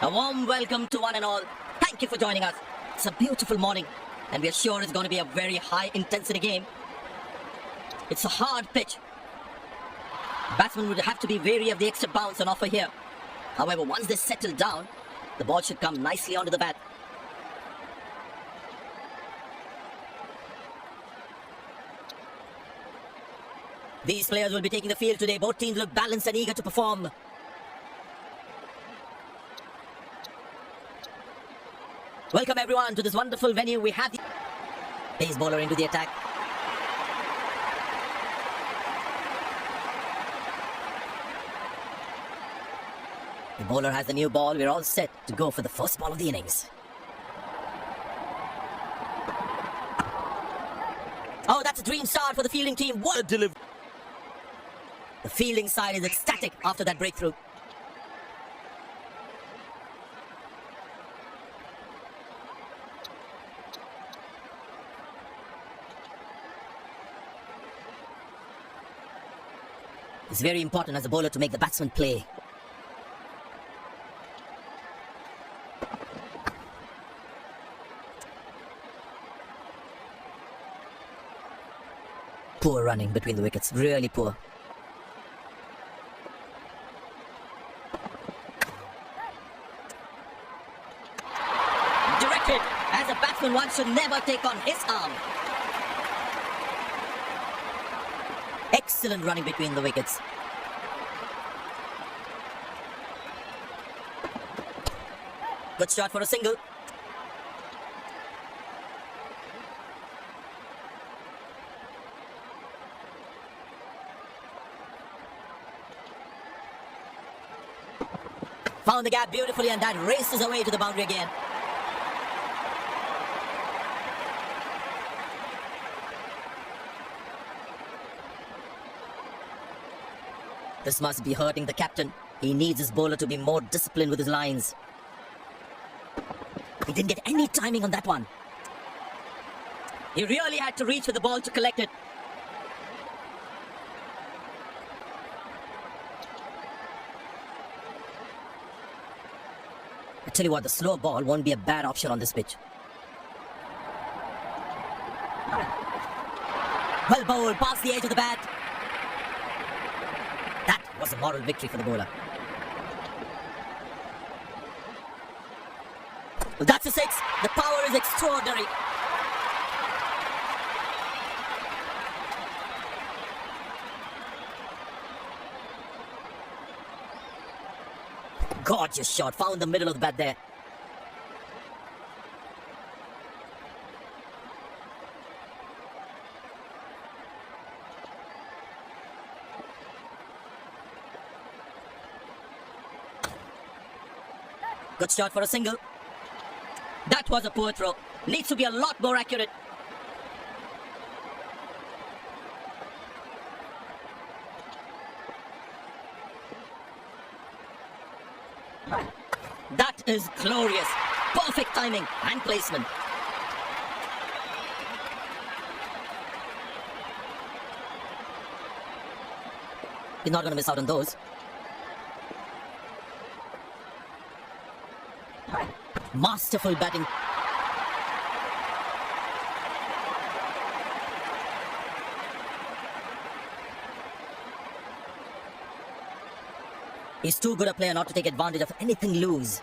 A warm welcome to one and all. Thank you for joining us. It's a beautiful morning, and we are sure it's going to be a very high-intensity game. It's a hard pitch. Batsmen would have to be wary of the extra bounce on offer here. However, once they settle down, the ball should come nicely onto the bat. These players will be taking the field today. Both teams look balanced and eager to perform. Welcome everyone to this wonderful venue. We have the pace bowler into the attack. The bowler has the new ball. We're all set to go for the first ball of the innings. Oh, that's a dream start for the fielding team. What a delivery. The fielding side is ecstatic after that breakthrough. It's very important as a bowler to make the batsman play. Poor running between the wickets, really poor. Directed, as a batsman one should never take on his arm. Excellent running between the wickets. Good shot for a single. Found the gap beautifully, and that races away to the boundary again. This must be hurting the captain. He needs his bowler to be more disciplined with his lines. He didn't get any timing on that one. He really had to reach for the ball to collect it. I tell you what, the slow ball won't be a bad option on this pitch. Well bowled, past the edge of the bat. That was a moral victory for the bowler. Well, that's a six. The power is extraordinary. Gorgeous shot. Found the middle of the bat there. Good shot for a single. That was a poor throw. Needs to be a lot more accurate. That is glorious. Perfect timing and placement. He's not going to miss out on those. Masterful batting. He's too good a player not to take advantage of anything loose.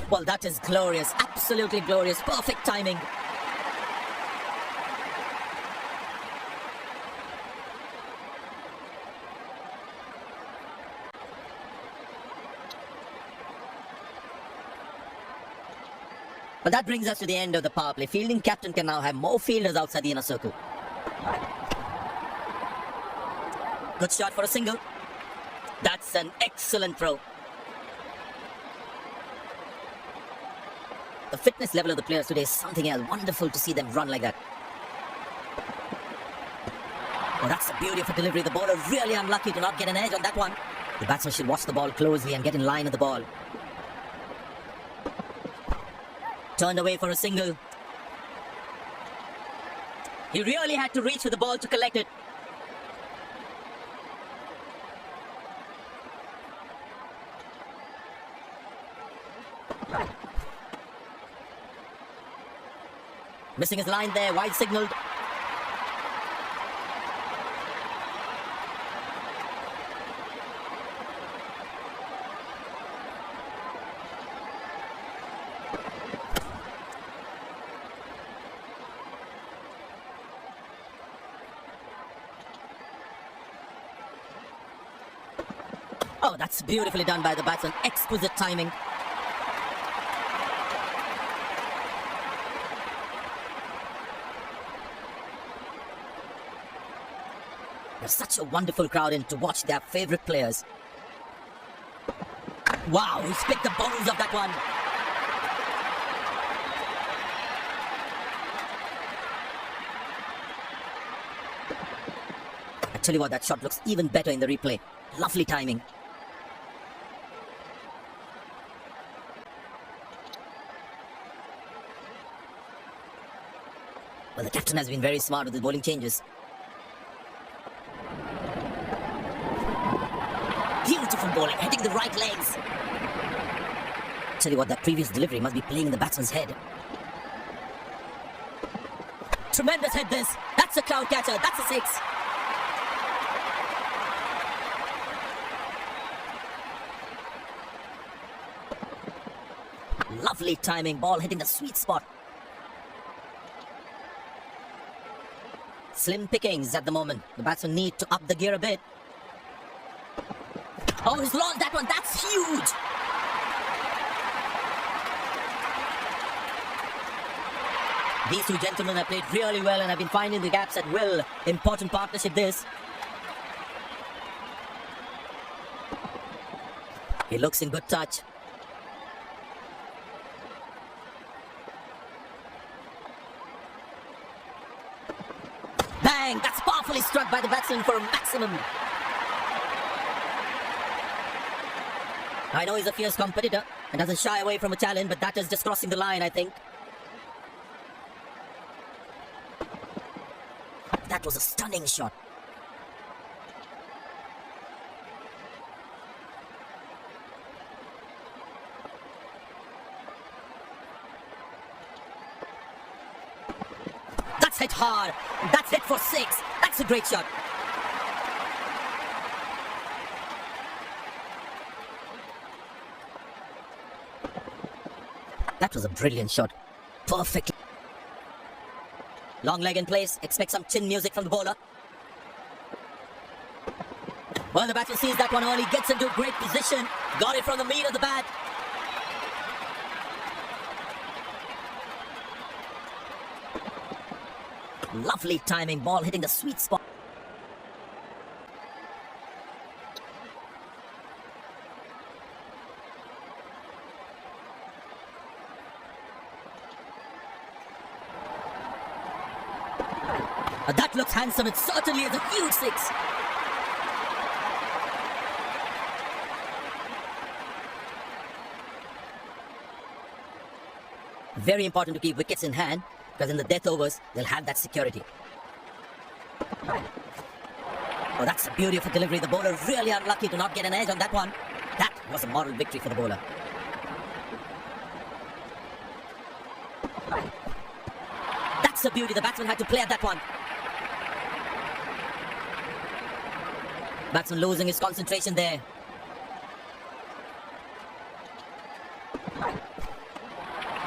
Well, that is glorious. Absolutely glorious. Perfect timing. But that brings us to the end of the power play. Fielding captain can now have more fielders outside the inner circle. Good shot for a single. That's an excellent throw. The fitness level of the players today is something else. Wonderful to see them run like that. Oh, that's a beautiful delivery. The bowler really unlucky to not get an edge on that one. The batsman should watch the ball closely and get in line with the ball. Turned away for a single. He really had to reach for the ball to collect it. Missing his line there, wide signaled. Oh, that's beautifully done by the batsman. Exquisite timing. There's such a wonderful crowd in to watch their favourite players. Wow, he's picked the bones of that one. I tell you what, that shot looks even better in the replay. Lovely timing. Well, the captain has been very smart with his bowling changes. Beautiful bowling, hitting the right legs. Tell you what, that previous delivery must be playing in the batsman's head. Tremendous hit this. That's a cloud catcher. That's a six. Lovely timing. Ball hitting the sweet spot. Slim pickings at the moment. The batsmen need to up the gear a bit. Oh, he's launched that one. That's huge. These two gentlemen have played really well and have been finding the gaps at will. Important partnership this. He looks in good touch. Bang! That's powerfully struck by the batsman for a maximum. I know he's a fierce competitor and doesn't shy away from a challenge, but that is just crossing the line, I think. That was a stunning shot. That's hit hard. That's hit for six. That's a great shot. That was a brilliant shot. Perfect. Long leg in place. Expect some chin music from the bowler. Well, the batsman sees that one early. Gets into a great position. Got it from the meat of the bat. Lovely timing. Ball hitting the sweet spot. That looks handsome. It certainly is a huge six. Very important to keep wickets in hand, because in the death overs, they'll have that security. Oh, that's a beautiful delivery. The bowler really unlucky to not get an edge on that one. That was a moral victory for the bowler. That's a beauty. The batsman had to play at that one. Batsman losing his concentration there.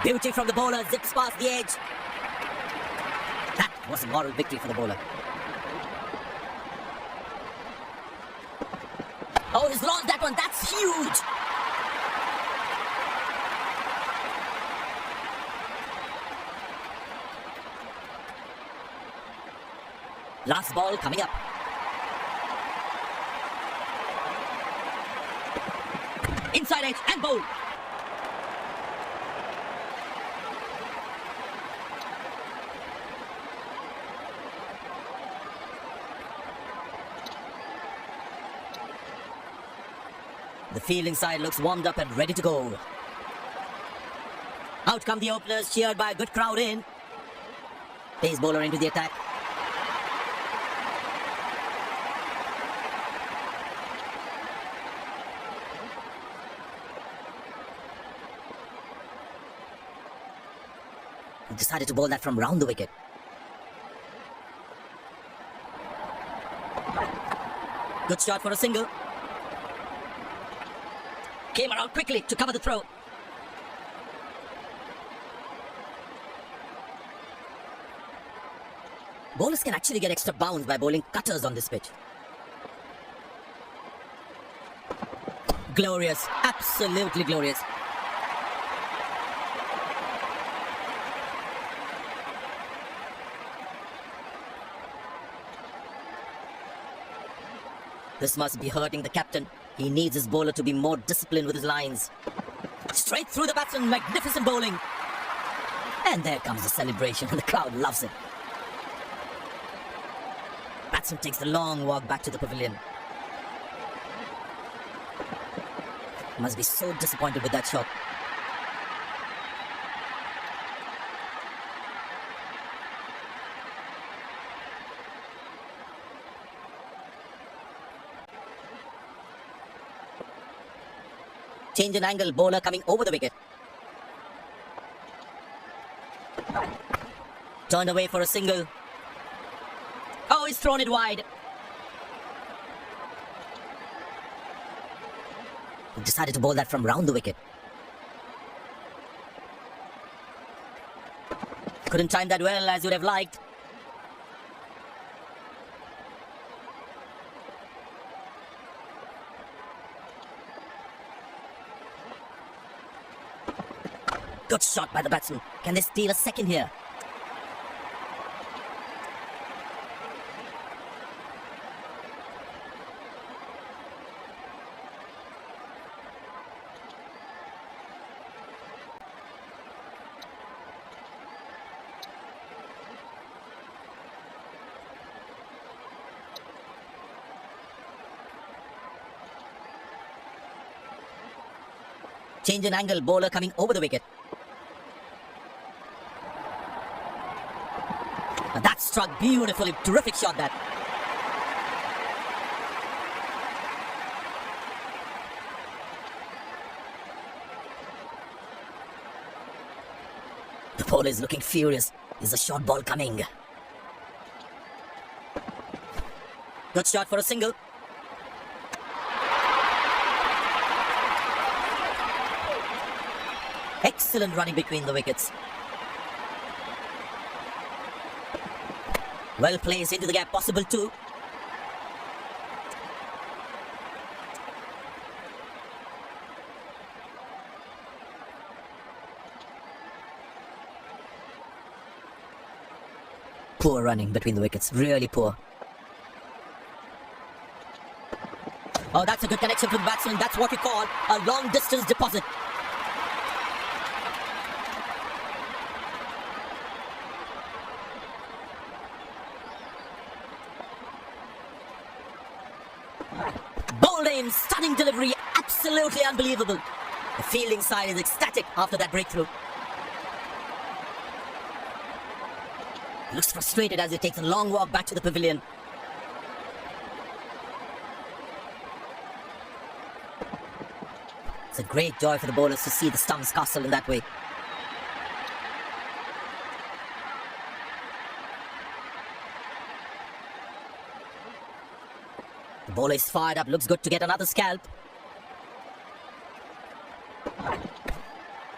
Beauty from the bowler, zips past the edge. That was a moral victory for the bowler. Oh, he's launched that one. That's huge. Last ball coming up. Inside edge and bowl. The fielding side looks warmed up and ready to go. Out come the openers, cheered by a good crowd in. Pace bowler into the attack. He decided to bowl that from round the wicket. Good shot for a single. Came around quickly to cover the throw. Bowlers can actually get extra bounce by bowling cutters on this pitch. Glorious, absolutely glorious. This must be hurting the captain. He needs his bowler to be more disciplined with his lines. Straight through the batsman, magnificent bowling. And there comes the celebration, and the crowd loves it. Batsman takes the long walk back to the pavilion. Must be so disappointed with that shot. Change in angle, bowler coming over the wicket. Turned away for a single. Oh, he's thrown it wide. He decided to bowl that from round the wicket. Couldn't time that well as you'd have liked. Good shot by the batsman. Can they steal a second here? Change in angle, bowler coming over the wicket. And that struck beautifully. Terrific shot that. The bowler is looking furious. Is a short ball coming? Good shot for a single. Excellent running between the wickets. Well placed into the gap, possible too. Poor running between the wickets, really poor. Oh, that's a good connection from the batsman. That's what we call a long distance deposit. Bowled in, stunning delivery, absolutely unbelievable. The fielding side is ecstatic after that breakthrough. Looks frustrated as he takes a long walk back to the pavilion. It's a great joy for the bowlers to see the stumps castle in that way. The bowler is fired up, looks good to get another scalp.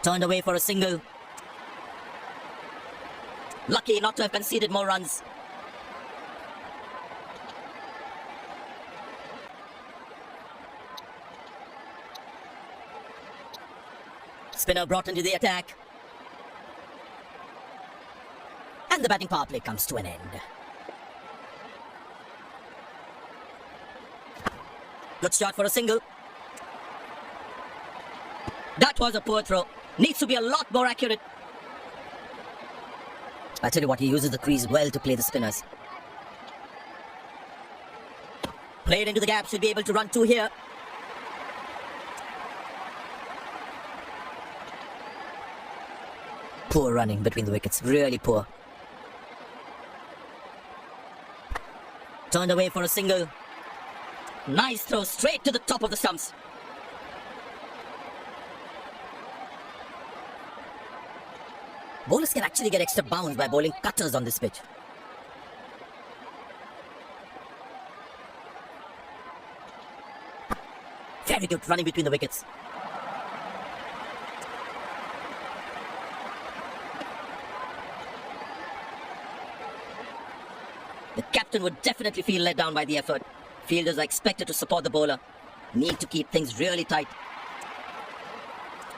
Turned away for a single. Lucky not to have conceded more runs. Spinner brought into the attack. And the batting power play comes to an end. Good shot for a single. That was a poor throw. Needs to be a lot more accurate. I tell you what, he uses the crease well to play the spinners. Played into the gap, should be able to run two here. Poor running between the wickets, really poor. Turned away for a single. Nice throw straight to the top of the stumps. Bowlers can actually get extra bounce by bowling cutters on this pitch. Very good running between the wickets. The captain would definitely feel let down by the effort. Fielders are expected to support the bowler. Need to keep things really tight.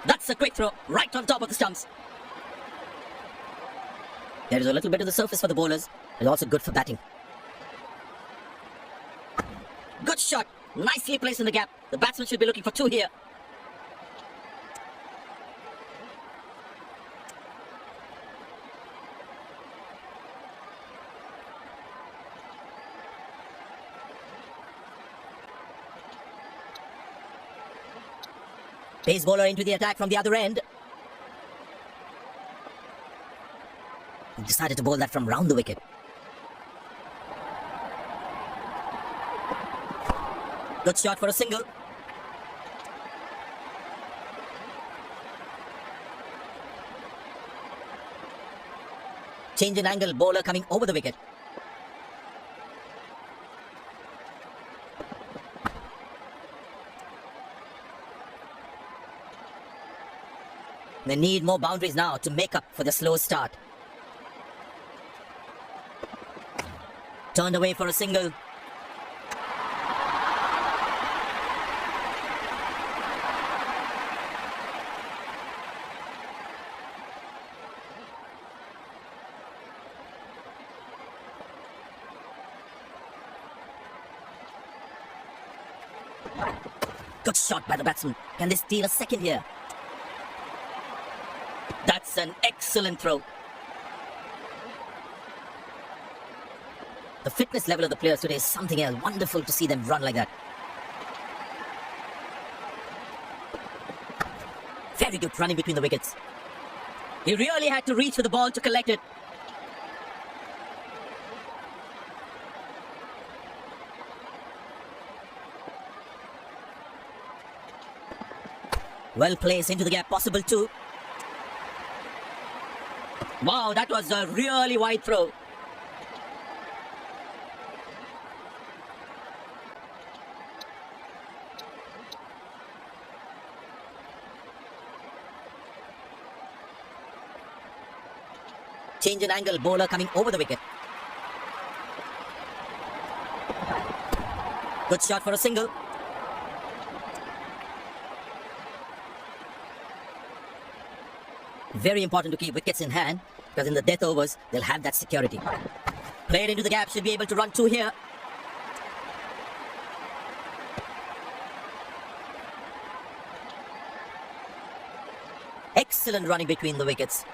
That's a quick throw, right on top of the stumps. There is a little bit of the surface for the bowlers. It's also good for batting. Good shot. Nicely placed in the gap. The batsman should be looking for two here. Pace bowler into the attack from the other end. He decided to bowl that from round the wicket. Good shot for a single. Change in angle, bowler coming over the wicket. They need more boundaries now to make up for the slow start. Turned away for a single. Good shot by the batsman. Can they steal a second here? That's an excellent throw. The fitness level of the players today is something else. Wonderful to see them run like that. Very good running between the wickets. He really had to reach for the ball to collect it. Well placed into the gap, possible too. Wow, that was a really wide throw. Change in angle, bowler coming over the wicket. Good shot for a single. Very important to keep wickets in hand, because in the death overs, they'll have that security. Played into the gap, should be able to run two here. Excellent running between the wickets.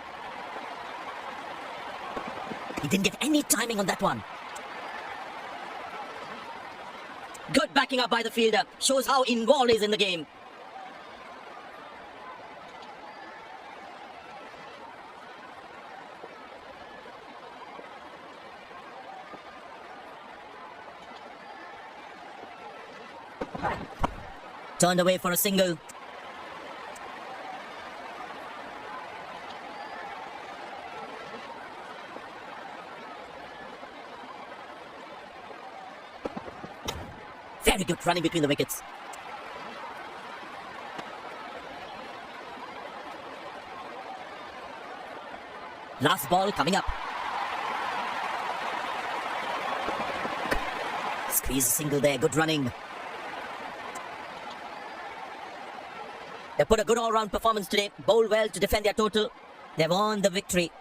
He didn't get any timing on that one. Good backing up by the fielder. Shows how involved he is in the game. Turned away for a single. Very good running between the wickets. Last ball coming up. Squeeze a single there, good running. They put a good all-round performance today, bowled well to defend their total. They've earned the victory.